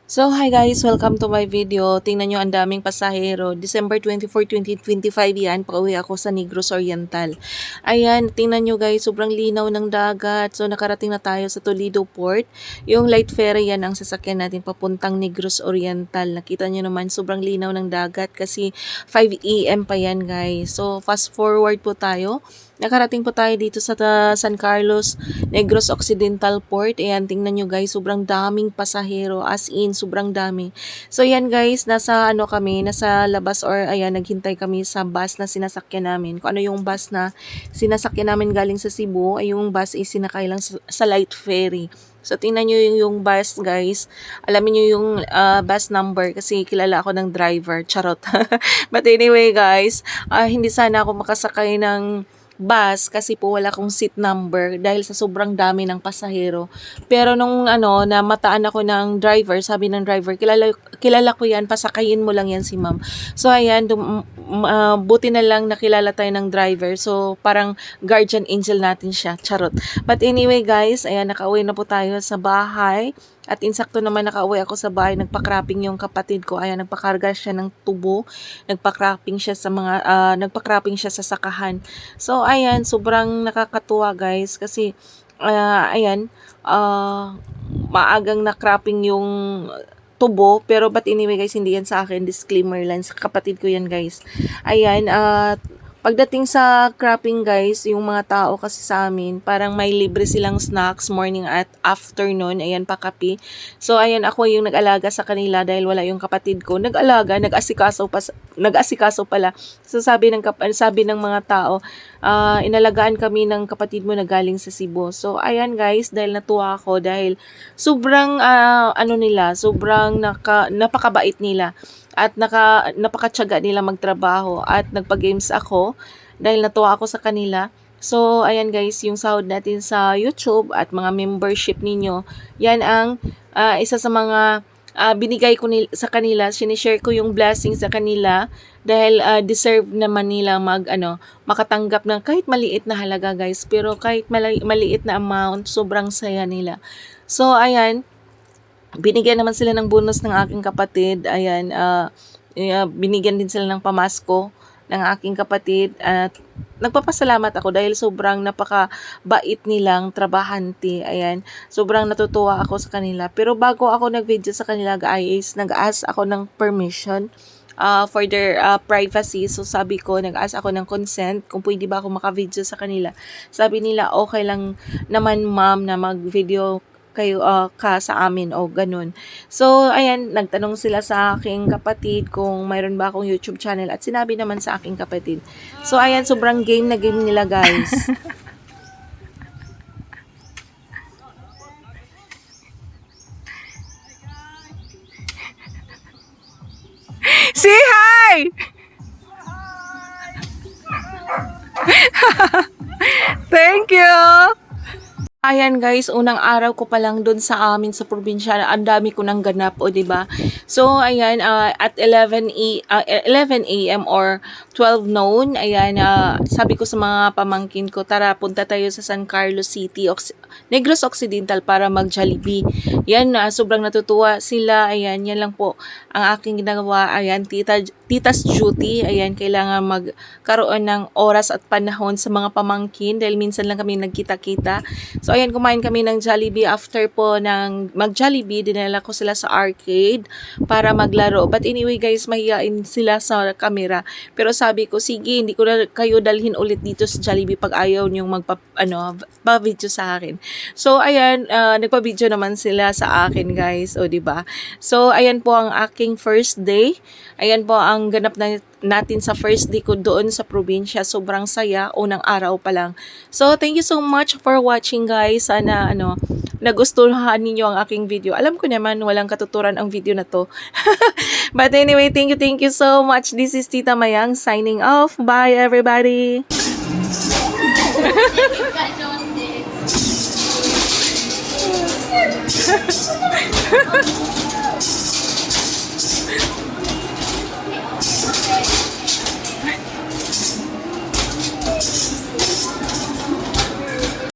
So, hi guys! Welcome to my video. Tingnan nyo, ang daming pasahero. December 24, 2025 yan. Pauwi ako sa Negros Oriental. Ayan, tingnan nyo guys, sobrang linaw ng dagat. So, nakarating na tayo sa Toledo Port. Yung light ferry yan ang sasakyan natin papuntang Negros Oriental. Nakita nyo naman, sobrang linaw ng dagat kasi 5 AM pa yan guys. So, fast forward po tayo. Nakarating po tayo dito sa San Carlos, Negros Occidental Port. Ayan, tingnan nyo guys, sobrang daming pasahero. As in, sobrang dami. So, ayan guys, nasa nasa labas or ayan, naghintay kami sa bus na sinasakyan namin. Kung ano yung bus na sinasakyan namin galing sa Cebu, ay yung bus is sinakay lang sa light ferry. So, tingnan nyo yung bus, guys. Alamin nyo yung bus number kasi kilala ako ng driver. Charot. But anyway, guys, hindi sana ako makasakay ng bus kasi po wala akong seat number dahil sa sobrang dami ng pasahero. Pero nung namataan ako ng driver, sabi ng driver, kilala ko yan, pasakayin mo lang yan si ma'am. So ayan, buti na lang nakilala tayo ng driver. So parang guardian angel natin siya. Charot. But anyway guys, ayan, nakauwi na po tayo sa bahay. At insakto naman nakauwi ako sa bahay, nagpa-cropping yung kapatid ko. Ayan, nagpakarga siya ng tubo, nagpa-cropping siya sa sakahan. So ayan, sobrang nakakatuwa guys kasi ayan, maagang na-cropping yung tubo, pero but anyway guys, hindi yan sa akin, disclaimer lang, sa kapatid ko yan guys. Ayan, pagdating sa cropping guys, yung mga tao kasi sa amin, parang may libre silang snacks morning at afternoon. Ayan, pakapi. So, ayan, ako yung nag-alaga sa kanila dahil wala yung kapatid ko. Nag-asikaso pala. So, sabi ng mga tao, inalagaan kami ng kapatid mo na galing sa Cebu. So, ayan guys, dahil natuwa ako dahil sobrang, sobrang napakabait nila. At napakatyaga nila magtrabaho at nagpa-games ako dahil natuwa ako sa kanila. So, ayan guys, yung sahod natin sa YouTube at mga membership ninyo, yan ang isa sa mga binigay ko sa kanila. Sinishare ko yung blessings sa kanila dahil deserve naman nila makatanggap ng kahit maliit na halaga guys. Pero kahit maliit na amount, sobrang saya nila. So, ayan, binigyan naman sila ng bonus ng aking kapatid. Ayan, binigyan din sila ng pamasko ng aking kapatid. At nagpapasalamat ako dahil sobrang napakabait nilang trabahante. Ayan, sobrang natutuwa ako sa kanila. Pero bago ako nag-video sa kanila guys, nag-ask ako ng permission for their privacy. So sabi ko, nag-ask ako ng consent kung pwede ba ako maka-video sa kanila. Sabi nila, okay lang naman ma'am na mag-video kayo ka sa amin o ganun. So, ayan, nagtanong sila sa aking kapatid kung mayroon ba akong YouTube channel at sinabi naman sa aking kapatid. So, ayan, sobrang game na game nila guys. Say hi! Thank you! Ayan guys, unang araw ko pa lang doon sa amin sa probinsya, ang dami ko nang ganap, o diba? So ayan, at 11 AM or 12 noon, ayan, sabi ko sa mga pamangkin ko, tara punta tayo sa San Carlos City, Negros Occidental para mag-Jollibee. Yan, sobrang natutuwa sila. Ayan, yan lang po ang aking ginagawa. Ayan, titas duty. Ayan, kailangan magkaroon ng oras at panahon sa mga pamangkin dahil minsan lang kami nagkita-kita. So, ayan, kumain kami ng Jollibee. After po ng mag-Jollibee, dinala ko sila sa arcade para maglaro. But anyway, guys, mahihain sila sa camera. Pero sabi ko, sige, hindi ko na kayo dalhin ulit dito sa Jollibee pag ayaw niyong pa-video sa akin. So, ayan, nagpa-video naman sila sa akin, guys. O, diba? So, ayan po ang aking first day. Ayan po ang ganap natin sa first day ko doon sa probinsya. Sobrang saya, unang araw pa lang. So, thank you so much for watching guys. Sana, nagustuhan ninyo ang aking video. Alam ko naman, walang katuturan ang video na to. But anyway, thank you so much. This is Tita Mayang signing off. Bye, everybody!